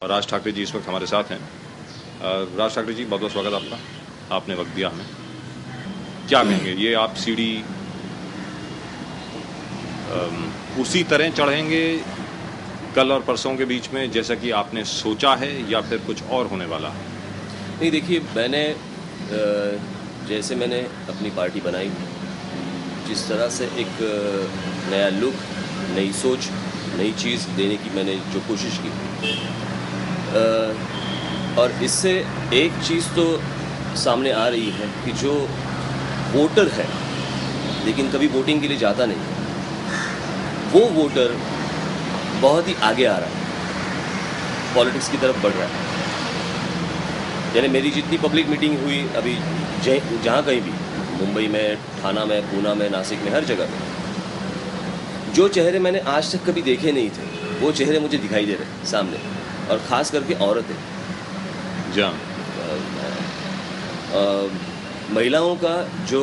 और राज ठाकरे जी इस वक्त हमारे साथ हैं। राज ठाकरे जी, बहुत बहुत स्वागत आपका, आपने वक्त दिया हमें। क्या कहेंगे, ये आप सीढ़ी उसी तरह चढ़ेंगे कल और परसों के बीच में जैसा कि आपने सोचा है, या फिर कुछ और होने वाला है? नहीं, देखिए, जैसे मैंने अपनी पार्टी बनाई, जिस तरह से एक नया लुक, नई सोच, नई चीज़ देने की मैंने जो कोशिश की, और इससे एक चीज़ तो सामने आ रही है कि जो वोटर है लेकिन कभी वोटिंग के लिए जाता नहीं, वो वोटर बहुत ही आगे आ रहा है, पॉलिटिक्स की तरफ बढ़ रहा है। यानी मेरी जितनी पब्लिक मीटिंग हुई अभी, जहाँ कहीं भी, मुंबई में, ठाणा में, पूना में, नासिक में, हर जगह में, जो चेहरे मैंने आज तक कभी देखे नहीं थे, वो चेहरे मुझे दिखाई दे रहे सामने, और ख़ास करके औरतें। जहाँ महिलाओं का जो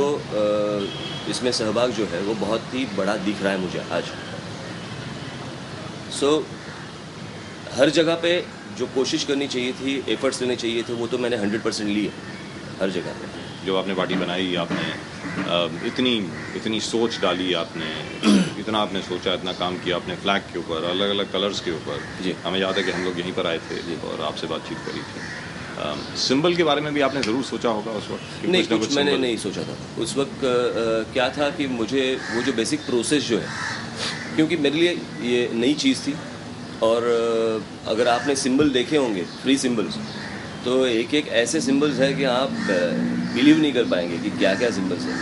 इसमें सहभाग जो है वो बहुत ही बड़ा दिख रहा है मुझे आज। हर जगह पे जो कोशिश करनी चाहिए थी, एफर्ट्स लेने चाहिए थे, वो तो मैंने 100% लिए हर जगह पे। जो आपने पार्टी बनाई, आपने इतनी सोच डाली, आपने इतना आपने सोचा, इतना काम किया आपने फ्लैग के ऊपर, अलग अलग कलर्स के ऊपर। जी, हमें याद है कि हम लोग यहीं पर आए थे और आपसे बातचीत करी थी। सिंबल के बारे में भी आपने ज़रूर सोचा होगा उस वक्त? नहीं, कुछ मैंने नहीं सोचा था उस वक्त। क्या था कि मुझे वो जो बेसिक प्रोसेस जो है, क्योंकि मेरे लिए ये नई चीज़ थी, और अगर आपने सिंबल देखे होंगे, फ्री सिंबल्स, तो एक एक ऐसे सिंबल्स हैं कि आप बिलीव नहीं कर पाएंगे कि क्या क्या सिंबल्स हैं।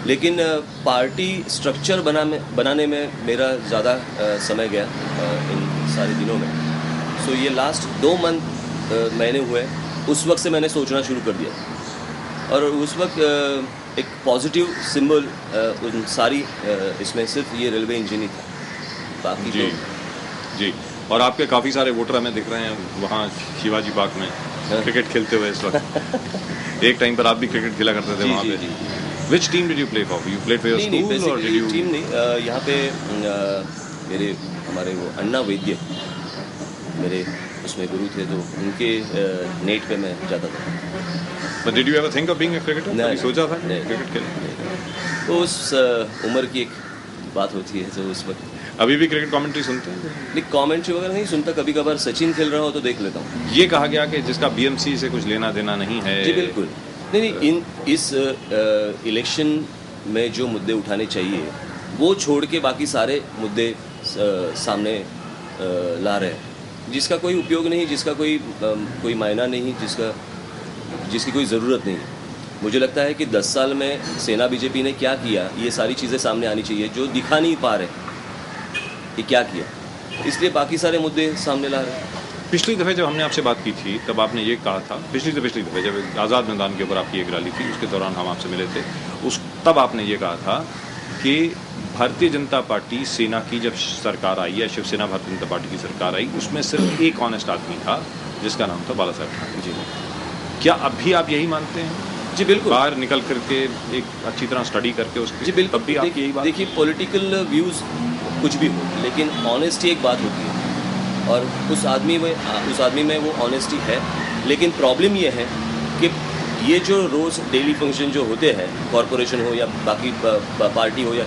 लेकिन पार्टी स्ट्रक्चर बनाने में मेरा ज़्यादा समय गया इन सारे दिनों में। ये लास्ट 2 महीने हुए, उस वक्त से मैंने सोचना शुरू कर दिया, और उस वक्त एक पॉजिटिव सिंबल उन सारी इसमें सिर्फ ये रेलवे इंजन ही था, बाकी जी, जी। और आपके काफ़ी सारे वोटर हमें दिख रहे हैं वहाँ शिवाजी पार्क में क्रिकेट खेलते हुए इस वक्त। एक टाइम पर आप भी क्रिकेट खेला करते थे वहाँ पे। Which team did you play for? You played for your school or did you? Team नहीं, यहाँ पे हमारे वो अन्ना वैद्य मेरे उसमें गुरु थे, तो उनके नेट पे मैं जाता था। But did you ever think of being a cricketer? कभी सोचा था क्रिकेट खेलने? तो उस उम्र की एक बात होती है, तो उस वक्त। अभी भी क्रिकेट कमेंट्री सुनते हैं? नहीं, कमेंट्री वगैरह नहीं सुनता, कभी कभार सचिन खेल रहा हो तो देख लेता हूँ। ये कहा गया कि जिसका बीएमसी से कुछ लेना देना नहीं है। जी बिल्कुल नहीं, इस इलेक्शन में जो मुद्दे उठाने चाहिए वो छोड़ के बाकी सारे मुद्दे सामने ला रहे हैं, जिसका कोई उपयोग नहीं, जिसका कोई मायना नहीं, जिसकी कोई ज़रूरत नहीं। मुझे लगता है कि 10 साल में सेना बीजेपी ने क्या किया, ये सारी चीज़ें सामने आनी चाहिए, जो दिखा नहीं पा रहे कि क्या किया, इसलिए बाकी सारे मुद्दे सामने ला रहे हैं। पिछली दफ़े जब हमने आपसे बात की थी तब आपने ये कहा था, पिछली दफ़े जब आज़ाद मैदान के ऊपर आपकी एक रैली थी, उसके दौरान हम आपसे मिले थे, तब आपने ये कहा था कि भारतीय जनता पार्टी सेना की जब सरकार आई, या शिवसेना भारतीय जनता पार्टी की सरकार आई, उसमें सिर्फ एक ऑनेस्ट आदमी था जिसका नाम था बाला साहब ठाकरे जी। क्या अब भी आप यही मानते हैं? जी बिल्कुल। बाहर निकल करके एक अच्छी तरह स्टडी करके उसकी। जी बिल्कुल। देखिए, पॉलिटिकल व्यूज़ कुछ भी हो, लेकिन ऑनेस्टी एक बात होती है, और उस आदमी में वो ऑनेस्टी है। लेकिन प्रॉब्लम ये है कि ये जो रोज़ डेली फंक्शन जो होते हैं, कॉरपोरेशन हो या बाकी पार्टी हो, या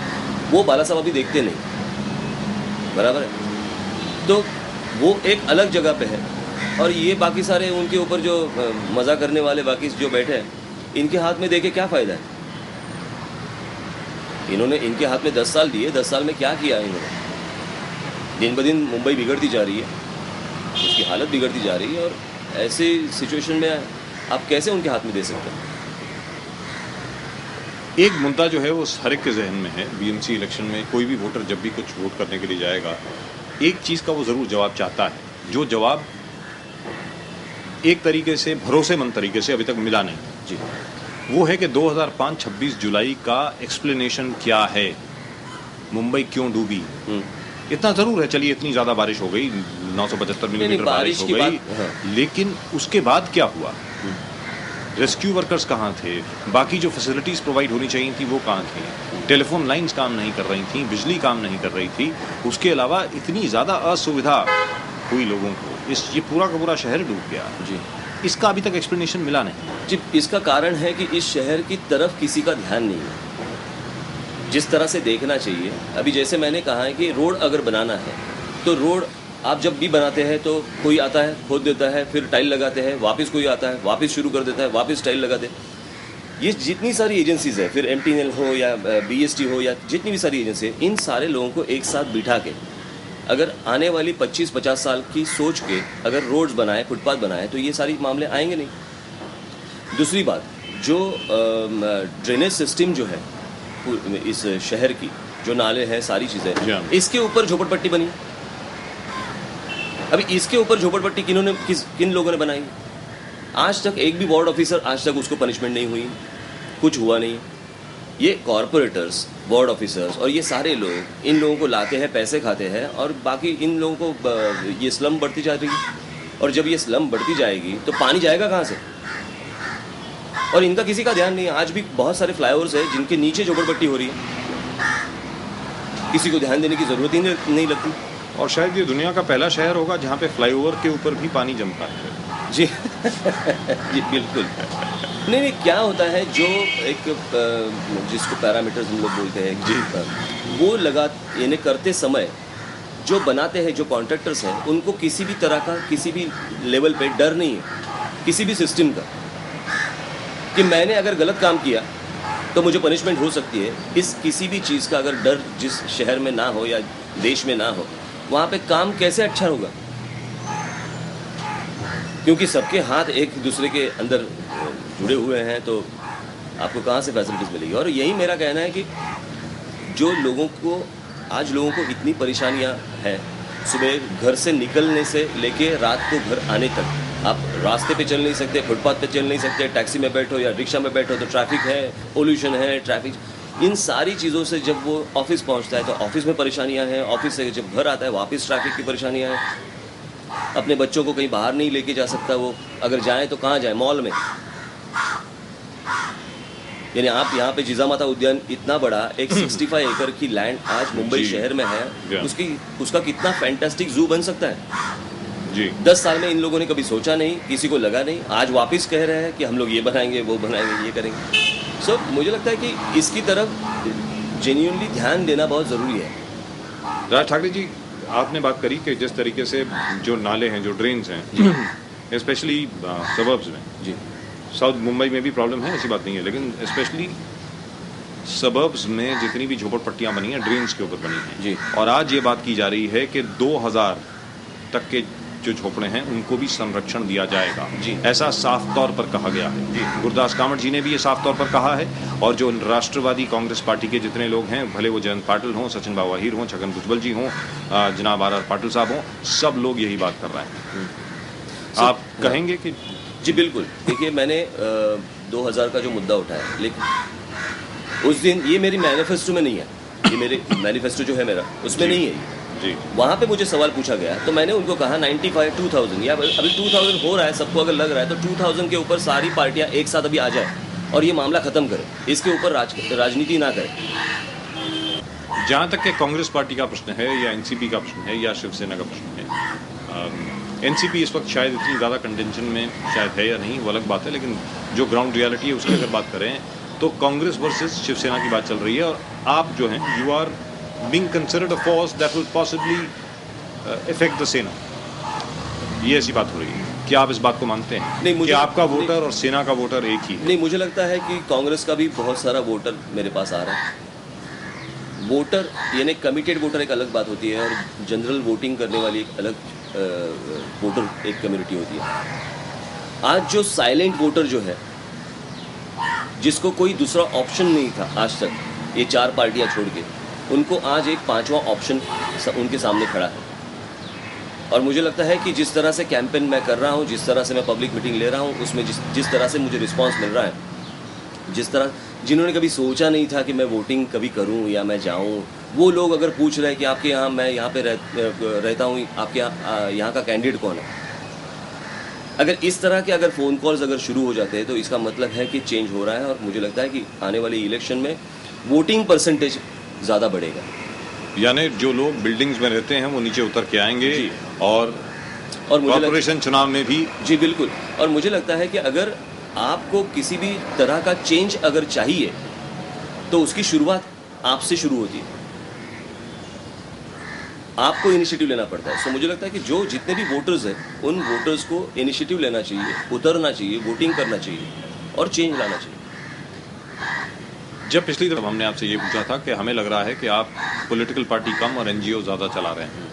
वो बाला साहब अभी देखते नहीं, बराबर है, तो वो एक अलग जगह पे है, और ये बाकी सारे उनके ऊपर जो मज़ा करने वाले बाकी जो बैठे हैं, इनके हाथ में देके क्या फ़ायदा है? इन्होंने इनके हाथ में 10 साल दिए, 10 साल में क्या किया इन्होंने? दिन ब दिन मुंबई बिगड़ती जा रही है, उसकी हालत बिगड़ती जा रही है, और ऐसे सिचुएशन में आप कैसे उनके हाथ में दे सकते हैं? एक मुद्दा जो है वो हर एक के जहन में है। बीएमसी इलेक्शन में कोई भी वोटर जब भी कुछ वोट करने के लिए जाएगा, एक चीज़ का वो ज़रूर जवाब चाहता है, जो जवाब एक तरीके से, भरोसेमंद तरीके से अभी तक मिला नहीं जी, वो है कि 2005 26 जुलाई का एक्सप्लेनेशन क्या है, मुंबई क्यों डूबी। इतना ज़रूर है, चलिए इतनी ज़्यादा बारिश हो गई, 975 मिलीमीटर बारिश हो गई, लेकिन उसके बाद क्या हुआ? रेस्क्यू वर्कर्स कहाँ थे? बाकी जो फैसिलिटीज़ प्रोवाइड होनी चाहिए थी वो कहाँ थी? टेलीफोन लाइंस काम नहीं कर रही थी, बिजली काम नहीं कर रही थी, उसके अलावा इतनी ज़्यादा असुविधा हुई लोगों को, ये पूरा का पूरा शहर डूब गया जी इसका अभी तक एक्सप्लेनेशन मिला नहीं। जी, इसका कारण है कि इस शहर की तरफ किसी का ध्यान नहीं है जिस तरह से देखना चाहिए। अभी जैसे मैंने कहा है कि रोड अगर बनाना है तो रोड आप जब भी बनाते हैं तो कोई आता है खोद देता है, फिर टाइल लगाते हैं, वापस कोई आता है वापस शुरू कर देता है, वापस टाइल लगाते हैं। ये जितनी सारी एजेंसीज है, फिर MTNL हो या BST हो या जितनी भी सारी एजेंसी है, इन सारे लोगों को एक साथ बिठा के अगर आने वाली 25-50 साल की सोच के अगर रोड्स बनाए, फुटपाथ बनाए तो ये सारी मामले आएंगे नहीं। दूसरी बात, जो ड्रेनेज सिस्टम जो है इस शहर की, जो नाले हैं, सारी चीज़ें, इसके ऊपर झोपड़पट्टी बनी। अभी इसके ऊपर झोपड़पट्टी किन लोगों ने बनाई? आज तक एक भी वार्ड ऑफिसर, आज तक उसको पनिशमेंट नहीं हुई, कुछ हुआ नहीं। ये कॉरपोरेटर्स, वार्ड ऑफिसर्स और ये सारे लोग इन लोगों को लाते हैं, पैसे खाते हैं और बाकी इन लोगों को ये स्लम बढ़ती जा रही है। और जब ये स्लम बढ़ती जाएगी तो पानी जाएगा कहाँ से? और इनका किसी का ध्यान नहीं है। आज भी बहुत सारे फ्लाईओवर्स हैं जिनके नीचे झोपड़पट्टी हो रही है, किसी को ध्यान देने की ज़रूरत ही नहीं लगती। और शायद ये दुनिया का पहला शहर होगा जहाँ पे फ्लाईओवर के ऊपर भी पानी जमता है। जी जी बिल्कुल। नहीं, क्या होता है, जो एक जिसको पैरामीटर्स हम लोग बोलते हैं जी, वो यानी करते समय जो बनाते हैं, जो कॉन्ट्रैक्टर्स हैं, उनको किसी भी तरह का, किसी भी लेवल पे डर नहीं है किसी भी सिस्टम का कि मैंने अगर गलत काम किया तो मुझे पनिशमेंट हो सकती है। इस किसी भी चीज़ का अगर डर जिस शहर में ना हो या देश में ना हो, वहाँ पे काम कैसे अच्छा होगा? क्योंकि सबके हाथ एक दूसरे के अंदर जुड़े हुए हैं, तो आपको कहाँ से फैसिलिटीज़ मिलेगी? और यही मेरा कहना है कि जो लोगों को आज इतनी परेशानियाँ हैं, सुबह घर से निकलने से लेके रात को घर आने तक, आप रास्ते पे चल नहीं सकते, फुटपाथ पे चल नहीं सकते, टैक्सी में बैठो या रिक्शा में बैठो तो ट्रैफिक है, पोल्यूशन है, ट्रैफिक, इन सारी चीज़ों से जब वो ऑफिस पहुंचता है तो ऑफिस में परेशानियां हैं, ऑफिस से जब घर आता है वापस ट्रैफिक की परेशानियां हैं, अपने बच्चों को कहीं बाहर नहीं लेके जा सकता वो, अगर जाए तो कहाँ जाए? मॉल में। यानी आप यहाँ पे जिजामाता उद्यान इतना बड़ा एक 65 एकड़ की लैंड आज मुंबई शहर में है, उसका कितना फैंटास्टिक जू बन सकता है जी। 10 साल में इन लोगों ने कभी सोचा नहीं, किसी को लगा नहीं, आज वापस कह रहे हैं कि हम लोग ये बनाएंगे, वो बनाएंगे, ये करेंगे। सो मुझे लगता है कि इसकी तरफ जेन्युइनली ध्यान देना बहुत ज़रूरी है। राज ठाकरे जी, आपने बात करी कि जिस तरीके से जो नाले हैं, जो ड्रेन्स हैं, स्पेशली सबर्ब्स में जी, साउथ मुंबई में भी प्रॉब्लम है, ऐसी बात नहीं है, लेकिन स्पेशली सबर्ब्स में जितनी भी झोपड़पट्टियाँ बनी हैं, ड्रेन्स के ऊपर बनी हैं जी। और आज ये बात की जा रही है कि 2000 तक के जो झोपड़े हैं उनको भी संरक्षण दिया जाएगा जी, ऐसा साफ तौर पर कहा गया है जी। गुरदास कामत जी ने भी ये साफ तौर पर कहा है, और जो राष्ट्रवादी कांग्रेस पार्टी के जितने लोग हैं, भले वो जयंत पाटिल हों, सचिन बाबू अहीर हों, छगन भुजबल जी हों, जनाब RR पाटिल साहब हों, सब लोग यही बात कर रहे हैं। आप कहेंगे कि जी बिल्कुल। देखिए, मैंने 2000 का जो मुद्दा उठाया, लेकिन उस दिन ये मेरी मैनिफेस्टो में नहीं है, ये मेरे मैनिफेस्टो जो है मेरा उसमें नहीं है जी। वहाँ पे मुझे सवाल पूछा गया तो मैंने उनको कहा 95, 2000 या अभी 2000 हो रहा है, सबको अगर लग रहा है तो 2000 के ऊपर सारी पार्टियाँ एक साथ अभी आ जाए और ये मामला ख़त्म करें, इसके ऊपर राजनीति ना करें। जहाँ तक के कांग्रेस पार्टी का प्रश्न है या NCP का प्रश्न है या शिवसेना का प्रश्न है, NCP इस वक्त शायद इतनी ज़्यादा कंटेंशन में शायद है या नहीं, वो अलग बात है, लेकिन जो ग्राउंड रियलिटी है उसकी अगर बात करें तो कांग्रेस वर्सेस शिवसेना की बात चल रही है, और आप जो हैं, you are being considered a force that will possibly affect the सेना, ये ऐसी बात हो रही है। क्या आप इस बात को मानते हैं? नहीं, मुझे आपका वोटर और सेना का वोटर एक ही है? नहीं, मुझे लगता है कि कांग्रेस का भी बहुत सारा वोटर मेरे पास आ रहा है। वोटर यानी कमिटेड वोटर एक अलग बात होती है, और जनरल वोटिंग करने वाली एक अलग वोटर एक कम्युनिटी होती है। आज जो साइलेंट वोटर जो है, जिसको कोई दूसरा ऑप्शन नहीं था आज तक, ये 4 पार्टियां छोड़ के, उनको आज एक 5वां ऑप्शन उनके सामने खड़ा है। और मुझे लगता है कि जिस तरह से कैंपेन मैं कर रहा हूँ, जिस तरह से मैं पब्लिक मीटिंग ले रहा हूँ, उसमें जिस तरह से मुझे रिस्पांस मिल रहा है, जिस तरह जिन्होंने कभी सोचा नहीं था कि मैं वोटिंग कभी करूँ या मैं जाऊँ, वो लोग अगर पूछ रहे हैं कि आपके यहाँ, मैं यहाँ पे रहता हूँ, आपके यहाँ का कैंडिडेट कौन है, अगर इस तरह के अगर फ़ोन कॉल्स अगर शुरू हो जाते हैं तो इसका मतलब है कि चेंज हो रहा है। और मुझे लगता है कि आने वाले इलेक्शन में वोटिंग परसेंटेज ज़्यादा बढ़ेगा। यानी जो लोग बिल्डिंग्स में रहते हैं वो नीचे उतर के आएंगे और और मुझे कॉर्पोरेशन चुनाव में भी। जी बिल्कुल। और मुझे लगता है कि अगर आपको किसी भी तरह का चेंज अगर चाहिए तो उसकी शुरुआत आपसे शुरू होती है, आपको इनिशिएटिव लेना पड़ता है। सो मुझे लगता है कि जो जितने भी वोटर्स हैं उन वोटर्स को इनिशिएटिव लेना चाहिए, उतरना चाहिए, वोटिंग करना चाहिए और चेंज लाना चाहिए। जब पिछली दफा हमने आपसे ये पूछा था कि हमें लग रहा है कि आप पॉलिटिकल पार्टी कम और एनजीओ ज़्यादा चला रहे हैं,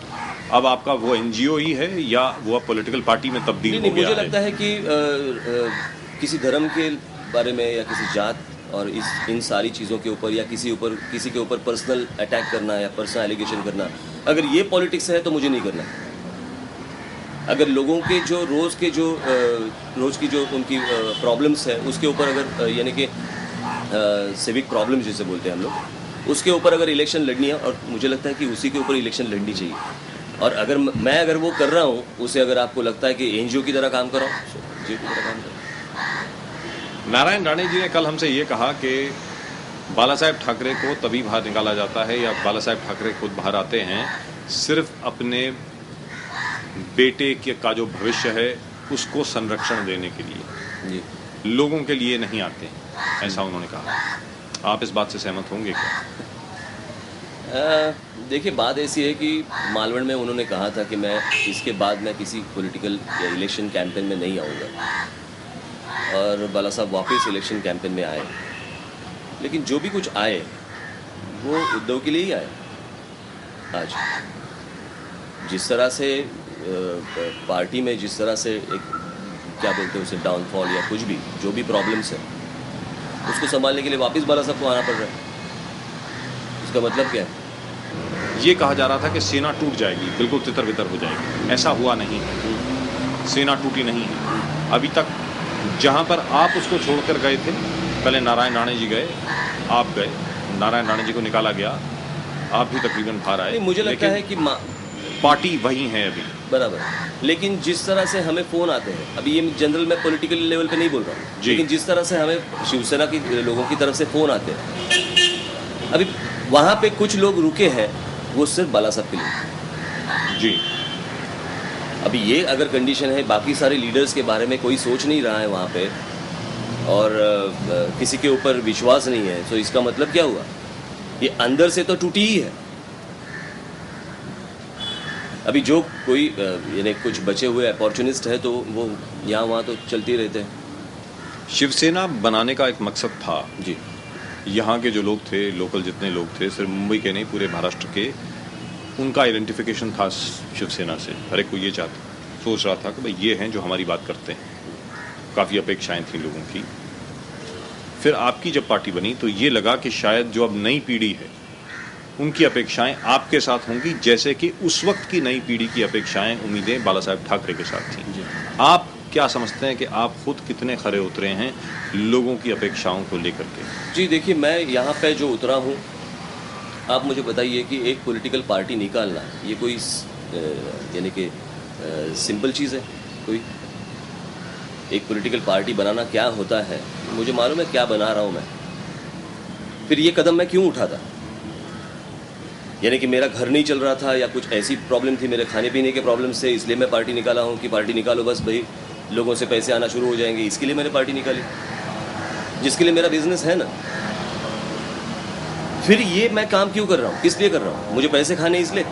अब आपका वो एनजीओ ही है या वो अब पॉलिटिकल पार्टी में तब्दील हो गया है? मुझे लगता है कि किसी धर्म के बारे में या किसी जात और इन सारी चीज़ों के ऊपर या किसी के ऊपर पर्सनल अटैक करना या पर्सनल एलिगेशन करना, अगर ये पॉलिटिक्स है तो मुझे नहीं करना। अगर लोगों के जो रोज़ की जो उनकी प्रॉब्लम्स है उसके ऊपर अगर यानी कि सिविक प्रॉब्लम्स जिसे बोलते हैं हम लोग, उसके ऊपर अगर इलेक्शन लड़नी है और मुझे लगता है कि उसी के ऊपर इलेक्शन लड़नी चाहिए। और अगर मैं वो कर रहा हूँ उसे अगर आपको लगता है कि एनजीओ की तरह काम कर रहा हूँ, एनजीओ की तरह काम कर रहा हूँ। नारायण राणे जी ने कल हमसे ये कहा कि बाला साहेब ठाकरे को तभी बाहर निकाला जाता है या बाला साहेब ठाकरे खुद बाहर आते हैं सिर्फ अपने बेटे का जो भविष्य है उसको संरक्षण देने के लिए जी, लोगों के लिए नहीं आते हैं, ऐसा उन्होंने कहा। आप इस बात से सहमत होंगे क्या? देखिए, बात ऐसी है कि मालवण में उन्होंने कहा था कि मैं इसके बाद मैं किसी पॉलिटिकल या इलेक्शन कैंपेन में नहीं आऊँगा, और बाला साहब वापस इलेक्शन कैंपेन में आए। लेकिन जो भी कुछ आए वो उद्धव के लिए ही आए। आज जिस तरह से पार्टी में जिस तरह से एक क्या बोलते हैं उसे डाउनफॉल या कुछ भी जो भी प्रॉब्लम्स है उसको संभालने के लिए वापस बाला साहब को आना पड़ रहा है। इसका मतलब क्या है? ये कहा जा रहा था कि सेना टूट जाएगी, बिल्कुल तितर-बितर हो जाएगी। ऐसा हुआ नहीं है, सेना टूटी नहीं है। अभी तक जहां पर आप उसको छोड़कर गए थे, पहले नारायण राणे जी गए, आप गए, नारायण राणे जी को निकाला गया, आप भी तकरीबन बाहर आए। मुझे लगता है कि पार्टी वही है अभी, बराबर। लेकिन जिस तरह से हमें फ़ोन आते हैं, अभी ये जनरल मैं पॉलिटिकल लेवल पे नहीं बोल रहा हूँ, लेकिन जिस तरह से हमें शिवसेना के लोगों की तरफ से फ़ोन आते हैं, अभी वहाँ पे कुछ लोग रुके हैं वो सिर्फ बाला साहब के लिए। जी, अभी ये अगर कंडीशन है, बाकी सारे लीडर्स के बारे में कोई सोच नहीं रहा है वहाँ पे और किसी के ऊपर विश्वास नहीं है, तो इसका मतलब क्या हुआ? ये अंदर से तो टूटी ही है। अभी जो कोई यानी कुछ बचे हुए अपॉर्चुनिस्ट है तो वो यहाँ वहाँ तो चलते रहते हैं। शिवसेना बनाने का एक मकसद था जी, यहाँ के जो लोग थे, लोकल जितने लोग थे, सिर्फ मुंबई के नहीं पूरे महाराष्ट्र के, उनका आइडेंटिफिकेशन था शिवसेना से। हर एक को ये सोच रहा था कि भाई ये हैं जो हमारी बात करते हैं। काफ़ी अपेक्षाएं थी लोगों की। फिर आपकी जब पार्टी बनी तो ये लगा कि शायद जो अब नई पीढ़ी है उनकी अपेक्षाएं आपके साथ होंगी, जैसे कि उस वक्त की नई पीढ़ी की अपेक्षाएं, उम्मीदें बाला साहेब ठाकरे के साथ थी। आप क्या समझते हैं कि आप खुद कितने खरे उतरे हैं लोगों की अपेक्षाओं को लेकर के? जी देखिए, मैं यहाँ पे जो उतरा हूँ, आप मुझे बताइए कि एक पॉलिटिकल पार्टी निकालना ये कोई यानी कि सिंपल चीज़ है? कोई एक पॉलिटिकल पार्टी बनाना क्या होता है मुझे मालूम है, क्या बना रहा हूँ मैं। फिर ये कदम मैं क्यों उठाता? यानी कि मेरा घर नहीं चल रहा था या कुछ ऐसी प्रॉब्लम थी, मेरे खाने पीने के प्रॉब्लम से, इसलिए मैं पार्टी निकाला हूँ कि पार्टी निकालो बस भाई लोगों से पैसे आना शुरू हो जाएंगे, इसके लिए मैंने पार्टी निकाली, जिसके लिए मेरा बिजनेस है ना। फिर ये मैं काम क्यों कर रहा हूँ, किस लिए कर रहा हूँ? मुझे पैसे खाने इसलिए?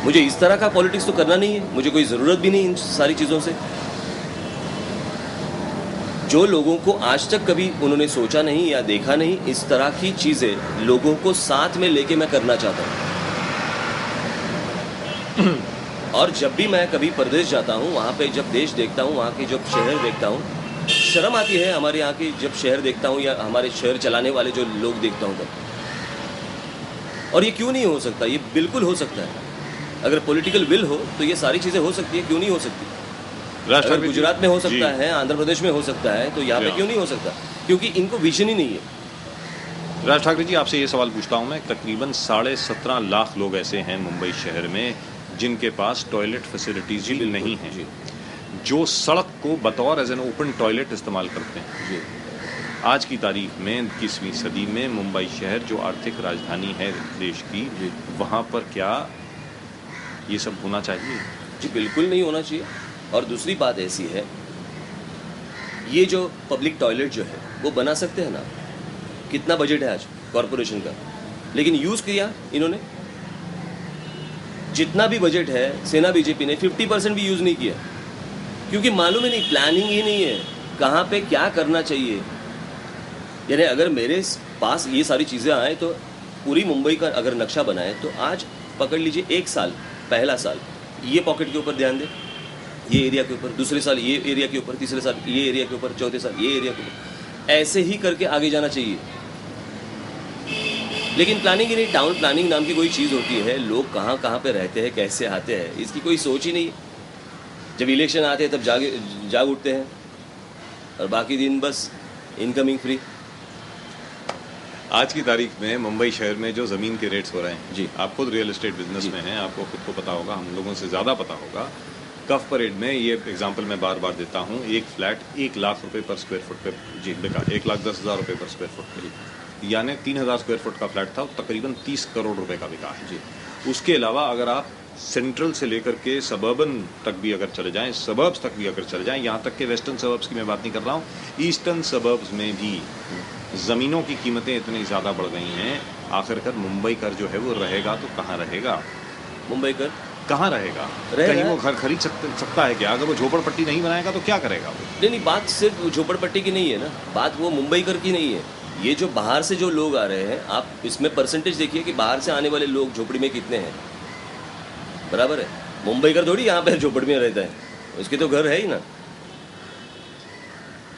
मुझे इस तरह का पॉलिटिक्स तो करना नहीं है, मुझे कोई ज़रूरत भी नहीं इन सारी चीज़ों से। जो लोगों को आज तक कभी उन्होंने सोचा नहीं या देखा नहीं, इस तरह की चीज़ें लोगों को साथ में लेके मैं करना चाहता हूँ। और जब भी मैं कभी प्रदेश जाता हूँ, वहाँ पे जब देश देखता हूँ, वहाँ के जब शहर देखता हूँ, शर्म आती है हमारे यहाँ के जब शहर देखता हूँ या हमारे शहर चलाने वाले जो लोग देखता हूँ तब। और ये क्यों नहीं हो सकता? ये बिल्कुल हो सकता है। अगर पॉलिटिकल विल हो तो ये सारी चीज़ें हो सकती है, क्यों नहीं हो सकती? अगर गुजरात में हो सकता है, आंध्र प्रदेश में हो सकता है, तो यहाँ पे क्यों नहीं हो सकता? क्योंकि इनको विजन ही नहीं है। राज ठाकरे जी, आपसे ये सवाल पूछता हूँ मैं, तकरीबन 17.5 लाख लोग ऐसे हैं मुंबई शहर में जिनके पास टॉयलेट फैसिलिटीज ही नहीं हैं, जो सड़क को बतौर एज एन ओपन टॉयलेट इस्तेमाल करते हैं। जी। आज की तारीख में 21वीं सदी में मुंबई शहर जो आर्थिक राजधानी है देश की, वहाँ पर क्या ये सब होना चाहिए? जी बिल्कुल नहीं होना चाहिए। और दूसरी बात ऐसी है, ये जो पब्लिक टॉयलेट जो है वो बना सकते हैं ना, कितना बजट है आज कॉरपोरेशन का, लेकिन यूज़ किया इन्होंने, जितना भी बजट है सेना बीजेपी ने 50% भी यूज़ नहीं किया, क्योंकि मालूम ही नहीं, प्लानिंग ही नहीं है कहाँ पे क्या करना चाहिए। यानी अगर मेरे पास ये सारी चीज़ें आए तो पूरी मुंबई का अगर नक्शा बनाए तो आज पकड़ लीजिए, एक साल, पहला साल ये पॉकेट के ऊपर ध्यान दे, ये एरिया के ऊपर, दूसरे साल ये एरिया के ऊपर, तीसरे साल ये एरिया के ऊपर, चौथे साल ये एरिया के ऊपर, ऐसे ही करके आगे जाना चाहिए। लेकिन प्लानिंग ही नहीं, टाउन प्लानिंग नाम की कोई चीज़ होती है, लोग कहाँ कहाँ पे रहते हैं, कैसे आते हैं, इसकी कोई सोच ही नहीं है। जब इलेक्शन आते हैं तब जाग उठते हैं और बाकी दिन बस इनकमिंग फ्री। आज की तारीख में मुंबई शहर में जो ज़मीन के रेट्स हो रहे हैं, जी, आप खुद रियल एस्टेट बिजनेस में हैं, आपको खुद को पता होगा, हम लोगों से ज़्यादा पता होगा। कफ परेड में ये एग्जांपल मैं बार बार देता हूँ, एक फ्लैट 1 लाख रुपए पर स्क्वायर फुट पे जी बिका, 1,10,000 रुपए पर स्क्वायर फुट पे, यानी 3,000 स्क्वायर फुट का फ्लैट था, तकरीबन 30 करोड़ रुपए का बिका है जी। उसके अलावा अगर आप सेंट्रल से लेकर के सबर्बन तक भी अगर चले जाएं, सबर्ब्स तक भी अगर चले जाएं, यहाँ तक के वेस्टर्न सबर्ब्स की मैं बात नहीं कर रहा हूँ, ईस्टर्न सबर्ब्स में भी ज़मीनों की कीमतें इतनी ज़्यादा बढ़ गई हैं। आखिरकार मुंबई कर जो है वो रहेगा तो कहाँ रहेगा? मुंबई कर कहाँ रहेगा? कहीं वो घर खरीद सकता है क्या? अगर वो झोपड़पट्टी नहीं बनाएगा तो क्या करेगा वो? नहीं, बात सिर्फ झोपड़पट्टी की नहीं है ना, बात वो मुंबई कर की नहीं है। ये जो बाहर से जो लोग आ रहे हैं, आप इसमें परसेंटेज देखिए कि बाहर से आने वाले लोग झोपड़ी में कितने हैं, बराबर है। मुंबई कर थोड़ी यहाँ पे झोपड़ी में रहता है, उसके तो घर है ही ना।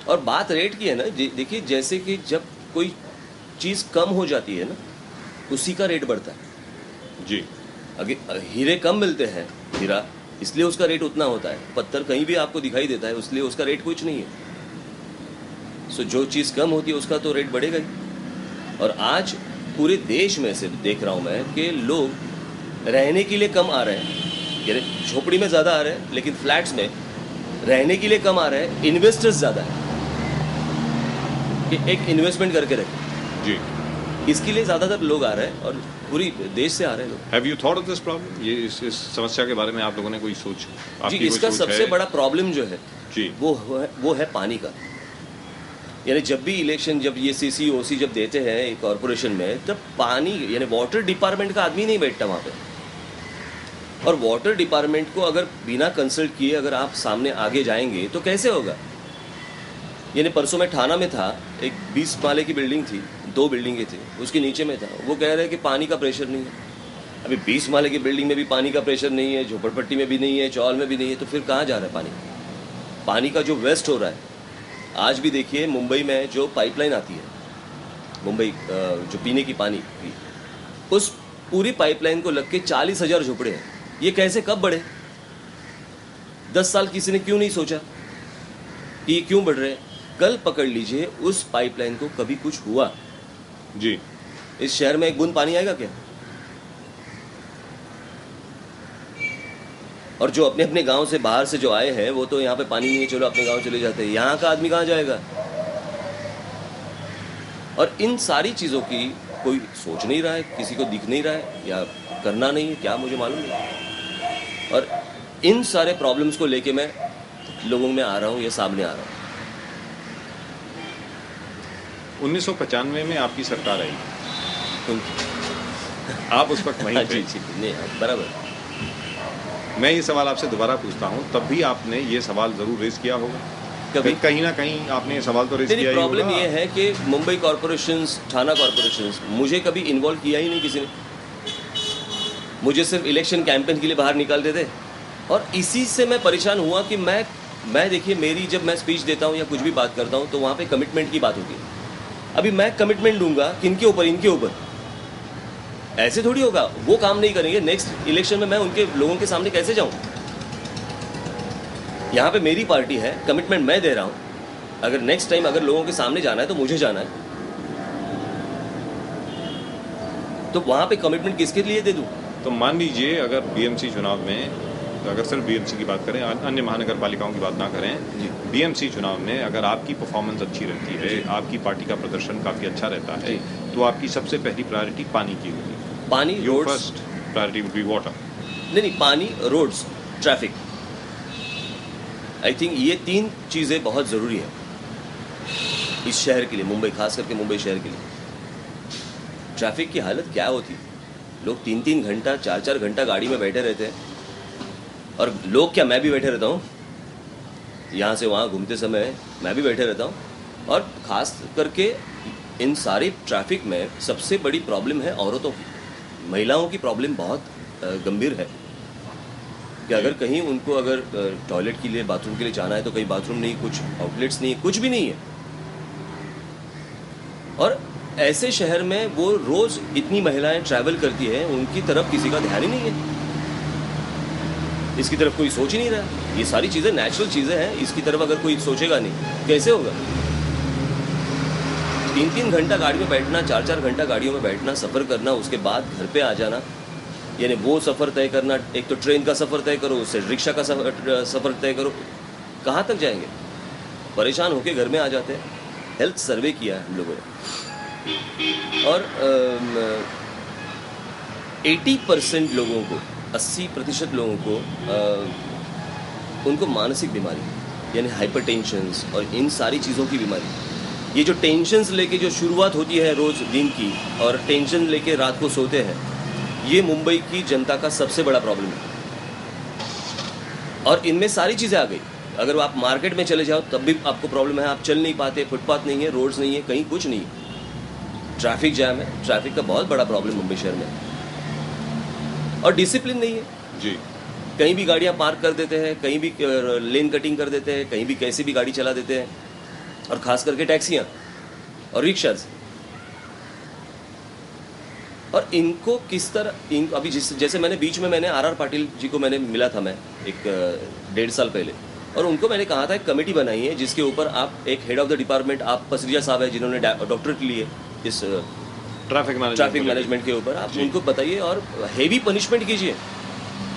और बात रेट की है ना, देखिए जैसे कि जब कोई चीज़ कम हो जाती है ना, उसी का रेट बढ़ता है जी। अगर हीरे कम मिलते हैं, हीरा, इसलिए उसका रेट उतना होता है। पत्थर कहीं भी आपको दिखाई देता है, इसलिए उसका रेट कुछ नहीं है। सो जो चीज़ कम होती है उसका तो रेट बढ़ेगा ही। और आज पूरे देश में से देख रहा हूँ मैं कि लोग रहने के लिए कम आ रहे हैं, यानी झोपड़ी में ज़्यादा आ रहे हैं, लेकिन फ्लैट्स में रहने के लिए कम आ रहे हैं, इन्वेस्टर्स ज़्यादा है कि एक इन्वेस्टमेंट करके रखें जी, इसके लिए ज़्यादातर लोग आ रहे हैं और पूरी देश से आ रहे हैं लोग। Have you thought of this problem? ये इस समस्या के बारे में आप लोगों ने कोई सोच? जी, इसका सबसे बड़ा प्रॉब्लम जो है जी वो है पानी का। यानी जब भी इलेक्शन, जब ये सीसी ओसी जब देते हैं कॉरपोरेशन में, तब पानी यानी वाटर डिपार्टमेंट का आदमी नहीं बैठता वहाँ पे। और वाटर डिपार्टमेंट को अगर बिना कंसल्ट किए अगर आप सामने आगे जाएंगे तो कैसे होगा? यानी परसों मैं ठाणा में था, एक 20 माले की बिल्डिंग थी, 2 बिल्डिंगें थी, उसके नीचे में था, वो कह रहे हैं कि पानी का प्रेशर नहीं है। अभी 20 माले की बिल्डिंग में भी पानी का प्रेशर नहीं है, झोपड़पट्टी में भी नहीं है, चौल में भी नहीं है, तो फिर कहाँ जा रहा है पानी? पानी का जो वेस्ट हो रहा है, आज भी देखिए मुंबई में जो पाइपलाइन आती है, मुंबई जो पीने की पानी की, उस पूरी पाइपलाइन को लग के 40,000 झोपड़े हैं। ये कैसे कब बढ़े? 10 साल किसी ने क्यों नहीं सोचा कि ये क्यों बढ़ रहे हैं? कल पकड़ लीजिए उस पाइपलाइन को कभी कुछ हुआ जी, इस शहर में एक बूंद पानी आएगा क्या? और जो अपने अपने गांव से बाहर से जो आए हैं वो तो यहाँ पे पानी नहीं है, चलो अपने गांव चले जाते हैं, यहाँ का आदमी कहाँ जाएगा? और इन सारी चीज़ों की कोई सोच नहीं रहा है, किसी को दिख नहीं रहा है, या करना नहीं है, क्या मुझे मालूम नहीं। और इन सारे प्रॉब्लम्स को लेके मैं लोगों में आ रहा हूँ या सामने आ रहा हूँ। 1995 में आपकी सरकार आई, आप उस वक्त वहीं हाँ, थे। जी नहीं, बराबर। मैं ये सवाल आपसे दोबारा पूछता हूँ, तब भी आपने ये सवाल जरूर रेज किया होगा कभी कहीं ना कहीं आपने ये सवाल तो रेज किया ही होगा। प्रॉब्लम ये है कि मुंबई कॉरपोरेशंस, ठाणा कॉरपोरेशंस, मुझे कभी इन्वॉल्व किया ही नहीं किसी ने। मुझे सिर्फ इलेक्शन कैंपेन के लिए बाहर निकालते थे, और इसी से मैं परेशान हुआ कि मैं देखिए, मेरी जब मैं स्पीच देता हूँ या कुछ भी बात करता हूँ तो वहाँ पे कमिटमेंट की बात होती है। अभी मैं कमिटमेंट दूंगा किनके ऊपर? इनके ऊपर। ऐसे थोड़ी होगा, वो काम नहीं करेंगे, नेक्स्ट इलेक्शन में मैं उनके लोगों के सामने कैसे जाऊं? यहाँ पे मेरी पार्टी है, कमिटमेंट मैं दे रहा हूं। अगर नेक्स्ट टाइम अगर लोगों के सामने जाना है तो मुझे जाना है, तो वहां पे कमिटमेंट किसके लिए दे दूं? तो मान लीजिए अगर बीएमसी चुनाव में, अगर सिर्फ बीएमसी की बात करें, अन्य महानगर पालिकाओं की बात ना करें, बीएमसी चुनाव में अगर आपकी परफॉर्मेंस अच्छी रहती है, आपकी पार्टी का प्रदर्शन काफी अच्छा रहता है, तो आपकी सबसे पहली प्रायोरिटी पानी की होगी। पानी, your first priority would be water. नहीं, पानी, रोड्स, ट्रैफिक, आई थिंक ये 3 चीज़ें बहुत ज़रूरी है इस शहर के लिए, मुंबई, खास करके मुंबई शहर के लिए। ट्रैफिक की हालत क्या होती है, लोग 3-3 घंटा 4-4 घंटा गाड़ी में बैठे रहते हैं, और लोग क्या, मैं भी बैठे रहता हूँ, यहाँ से वहाँ घूमते समय मैं भी बैठे रहता हूँ। और ख़ास करके इन सारे ट्रैफिक में सबसे बड़ी प्रॉब्लम है औरतों की, महिलाओं की प्रॉब्लम बहुत गंभीर है कि अगर कहीं उनको अगर टॉयलेट के लिए, बाथरूम के लिए जाना है तो कहीं बाथरूम नहीं, कुछ आउटलेट्स नहीं, कुछ भी नहीं है। और ऐसे शहर में वो रोज़ इतनी महिलाएं ट्रैवल करती हैं, उनकी तरफ किसी का ध्यान ही नहीं है, इसकी तरफ कोई सोच ही नहीं रहा। ये सारी चीज़ें नेचुरल चीज़ें हैं, इसकी तरफ अगर कोई सोचेगा नहीं कैसे होगा। 3-3 घंटा गाड़ी में बैठना, 4-4 घंटा गाड़ियों में बैठना, सफ़र करना, उसके बाद घर पे आ जाना, यानी वो सफ़र तय करना, एक तो ट्रेन का सफ़र तय करो, उससे रिक्शा का सफ़र तय करो, कहाँ तक जाएंगे, परेशान होके घर में आ जाते हैं। हेल्थ सर्वे किया है हम लोगों ने, और 80% लोगों को, 80% लोगों को उनको मानसिक बीमारी, यानी हाइपरटेंशन और इन सारी चीज़ों की बीमारी, ये जो टेंशन्स लेके जो शुरुआत होती है रोज़ दिन की, और टेंशन लेके रात को सोते हैं, ये मुंबई की जनता का सबसे बड़ा प्रॉब्लम है। और इनमें सारी चीज़ें आ गई। अगर आप मार्केट में चले जाओ तब भी आपको प्रॉब्लम है, आप चल नहीं पाते, फुटपाथ नहीं है, रोड्स नहीं है, कहीं कुछ नहीं है, ट्रैफिक जैम है, ट्रैफिक का बहुत बड़ा प्रॉब्लम मुंबई शहर में। और डिसिप्लिन नहीं है जी, कहीं भी गाड़ियाँ पार्क कर देते हैं, कहीं भी लेन कटिंग कर देते हैं, कहीं भी कैसे भी गाड़ी चला देते हैं, और ख़ास करके टैक्सियाँ और रिक्शाज। और इनको किस तरह, अभी जैसे मैंने बीच में मैंने आर पाटिल जी को मैंने मिला था, मैं एक 1.5 साल पहले, और उनको मैंने कहा था एक कमेटी बनाई है जिसके ऊपर आप, एक हेड ऑफ द डिपार्टमेंट आप पसरिया साहब है जिन्होंने डॉक्टरेट ली है इस ट्रैफिक मैनेजमेंट के ऊपर, आप उनको बताइए और हेवी पनिशमेंट कीजिए।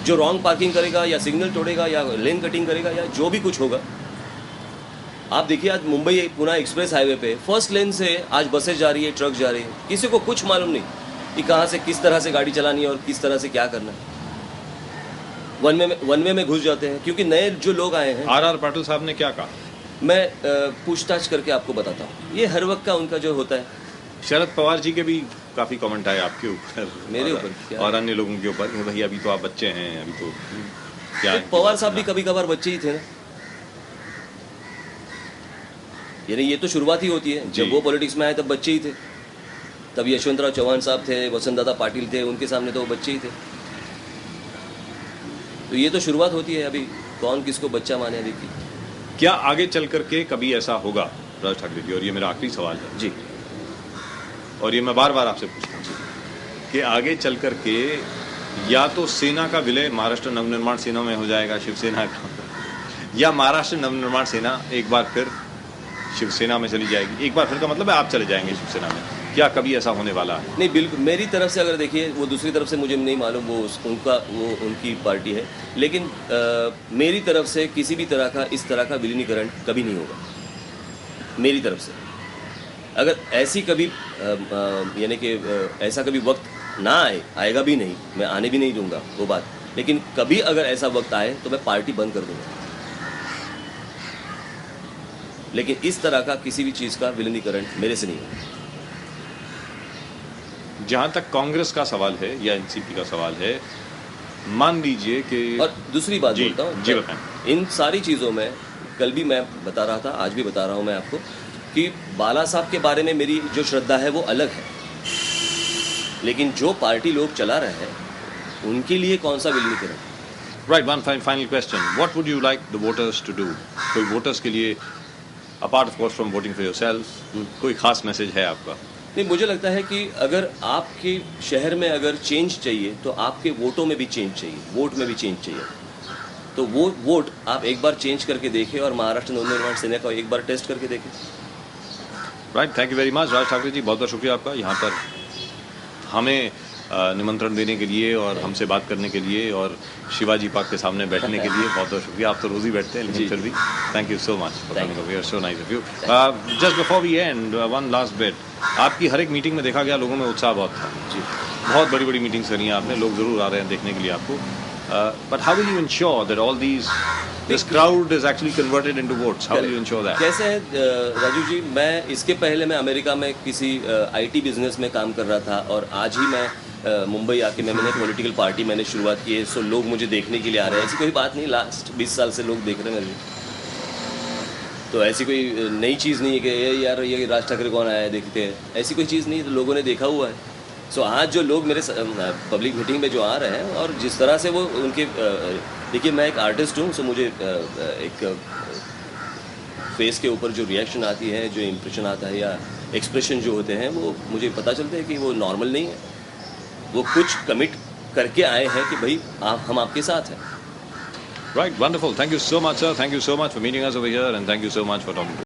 जो रॉन्ग पार्किंग करेगा या सिग्नल तोड़ेगा या लेन कटिंग करेगा या जो भी कुछ होगा। आप देखिए आज मुंबई पुणे एक्सप्रेस हाईवे पे फर्स्ट लेन से आज बसें जा रही है, ट्रक जा रही है, किसी को कुछ मालूम नहीं कि कहाँ से किस तरह से गाड़ी चलानी है और किस तरह से क्या करना है। वन वे में घुस जाते हैं, क्योंकि नए जो लोग आए हैं। आर पाटिल साहब ने क्या कहा, मैं पूछताछ करके आपको बताता हूँ, ये हर वक्त का उनका जो होता है। शरद पवार जी के भी काफी कमेंट आए आपके ऊपर, मेरे ऊपर और अन्य लोगों के ऊपर, भाई अभी तो आप बच्चे हैं, अभी तो क्या। तो पवार साहब भी कभी कभार बच्चे ही थे ना, यानी ये तो शुरुआत ही होती है। जब वो पॉलिटिक्स में आए तब बच्चे ही थे, तब यशवंतराव चौहान साहब थे, वसंतदादा पाटिल थे, उनके सामने तो वो बच्चे ही थे। तो ये तो शुरुआत होती है, अभी कौन किसको बच्चा माने अभी की। क्या आगे चल करके कभी ऐसा होगा राज ठाकरे जी, और ये मेरा आखिरी सवाल है जी, और ये मैं बार बार आपसे पूछता हूँ कि आगे चल करके या तो सेना का विलय महाराष्ट्र नवनिर्माण सेना में हो जाएगा, शिवसेना का, या महाराष्ट्र नवनिर्माण सेना एक बार फिर शिवसेना में चली जाएगी। एक बार फिर का मतलब है आप चले जाएंगे शिवसेना में, क्या कभी ऐसा होने वाला है? नहीं, बिल्कुल मेरी तरफ से अगर देखिए, वो दूसरी तरफ से मुझे नहीं मालूम, वो उनकी पार्टी है, लेकिन मेरी तरफ से किसी भी तरह का इस तरह का विलीनीकरण कभी नहीं होगा मेरी तरफ से। अगर ऐसी कभी यानी कि ऐसा कभी वक्त ना आएगा भी नहीं, मैं आने भी नहीं दूंगा वो बात, लेकिन कभी अगर ऐसा वक्त आए तो मैं पार्टी बंद कर दूंगा। लेकिन इस तरह का किसी भी चीज़ का विलीनीकरण मेरे से नहीं होगा। जहाँ तक कांग्रेस का सवाल है या एनसीपी का सवाल है, मान लीजिए कि, और दूसरी बात बोलता हूँ जी बताएं। इन सारी चीज़ों में कल भी मैं बता रहा था, आज भी बता रहा हूँ मैं आपको, कि बाला साहब के बारे में मेरी जो श्रद्धा है वो अलग है, लेकिन जो पार्टी लोग चला रहे हैं उनके लिए कौन सा विलीनीकरण। Right, one final question, what would you like the voters to do? कोई वोटर्स के लिए, apart of course from voting for yourself, कोई खास मैसेज है आपका? नहीं, मुझे लगता है कि अगर आपके शहर में अगर चेंज चाहिए तो आपके वोटों में भी चेंज चाहिए, वोट में भी चेंज चाहिए। तो वो वोट आप एक बार चेंज करके देखें और महाराष्ट्र नवनिर्माण सेना का एक बार टेस्ट करके देखें। Right, thank you very much Raj Thackeray ji, बहुत बहुत शुक्रिया आपका यहाँ पर हमें निमंत्रण देने के लिए और हमसे बात करने के लिए और शिवाजी पार्क के सामने बैठने के लिए बहुत बहुत शुक्रिया। आप तो रोज़ ही बैठते हैं, लेकिन फिर भी thank you so much for coming over, so nice of you. Just before we end, one last bit, आपकी हर एक मीटिंग में देखा गया लोगों में उत्साह बहुत था जी, बहुत बड़ी बड़ी मीटिंग्स करी हैं आपने, लोग ज़रूर आ रहे हैं देखने के लिए आपको। But how will you ensure that all this crowd is actually converted into votes? How will you ensure that? कैसे है राजू जी, मैं इसके पहले मैं अमेरिका में किसी आईटी बिजनेस में काम कर रहा था और आज ही मैं मुंबई आके मैंने पॉलिटिकल पार्टी मैंने शुरुआत की है। सो लोग मुझे देखने के लिए आ रहे हैं, ऐसी कोई बात नहीं। लास्ट 20 साल से लोग देख रहे हैं मुझे, तो ऐसी कोई नई चीज़ नहीं है कि यार ये राज ठाकरे कौन आया है देखते हैं, ऐसी कोई चीज़ नहीं है, तो लोगों ने देखा हुआ है। सो आज जो लोग मेरे पब्लिक मीटिंग में जो आ रहे हैं और जिस तरह से वो उनके देखिए मैं एक आर्टिस्ट हूँ, सो मुझे एक फेस के ऊपर जो रिएक्शन आती है, जो इम्प्रेशन आता है या एक्सप्रेशन जो होते हैं, वो मुझे पता चलता है कि वो नॉर्मल नहीं है। वो कुछ कमिट करके आए हैं कि भाई हम आपके साथ हैं। Right, wonderful. Thank you so much, sir. Thank you so much for meeting us over here, and thank you so much for talking to us.